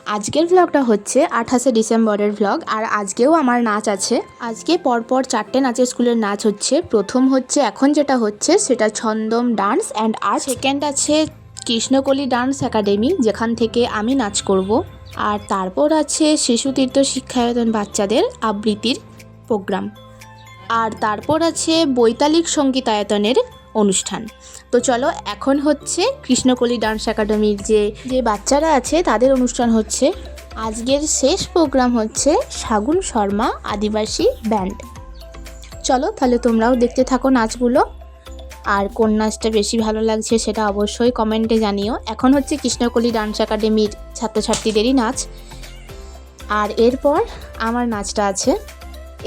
আজকের ভ্লগটা হচ্ছে 28শে ডিসেম্বরের ভ্লগ। আর আজকেও আমার নাচ আছে। আজকে পরপর 4টে নাচের স্কুলের নাচ হচ্ছে। প্রথম হচ্ছে এখন যেটা হচ্ছে সেটা ছন্দম ডান্স অ্যান্ড আর্ট। সেকেন্ড আছে কৃষ্ণকলি ডান্স একাডেমি, যেখান থেকে আমি নাচ করব। আর তারপর আছে শিশুতীর্থ শিক্ষায়তন বাচ্চাদের আবৃত্তির প্রোগ্রাম। আর তারপর আছে বৈতালিক সঙ্গীতায়তনের অনুষ্ঠান। তো চলো, এখন হচ্ছে কৃষ্ণকলি ডান্স একাডেমির যে বাচ্চারা আছে তাদের অনুষ্ঠান হচ্ছে। আজকের শেষ প্রোগ্রাম হচ্ছে শাগুন শর্মা আদিবাসী ব্যান্ড। চলো তাহলে তোমরাও দেখতে থাকো নাচগুলো। আর কোন নাচটা বেশি ভালো লাগছে সেটা অবশ্যই কমেন্টে জানিও। এখন হচ্ছে কৃষ্ণকলি ডান্স একাডেমির ছাত্রছাত্রীদেরই নাচ। আর এরপর আমার নাচটা আছে,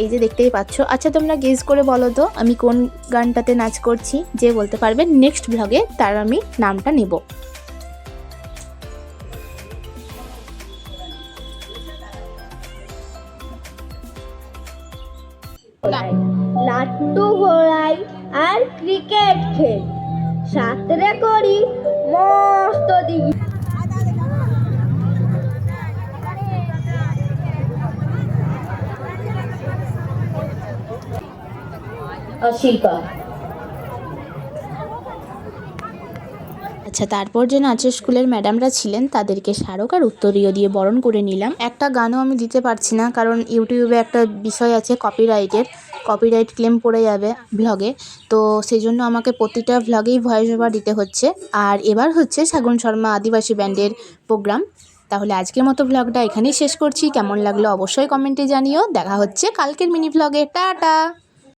এই যে দেখতেই পাচ্ছ। আচ্ছা, তোমরা গেস করে বলো তো আমি কোন গানটাতে নাচ করছি। যে বলতে পারবে নেক্সট ভ্লগে তার আমি নামটা নেব। লাট্টু ঘোড়াই আর ক্রিকেট খেল, সাঁতরে করি মস্ত দিঘি। আচ্ছা, তারপর যে নাচের স্কুলের ম্যাডামরা ছিলেন তাদেরকে স্মারক আর উত্তরীয় দিয়ে বরণ করে নিলাম। একটা গানও আমি দিতে পারছি না, কারণ ইউটিউবে একটা বিষয় আছে কপিরাইট ক্লেম পড়ে যাবে ভ্লগে। তো সেই জন্য আমাকে প্রতিটা ভ্লগেই ভয়েস ওভার দিতে হচ্ছে। আর এবার হচ্ছে শাগুন শর্মা আদিবাসী ব্যান্ডের প্রোগ্রাম। তাহলে আজকের মতো ভ্লগটা এখানেই শেষ করছি। কেমন লাগলো অবশ্যই কমেন্টে জানিও। দেখা হচ্ছে কালকের মিনি ভ্লগে। টাটা।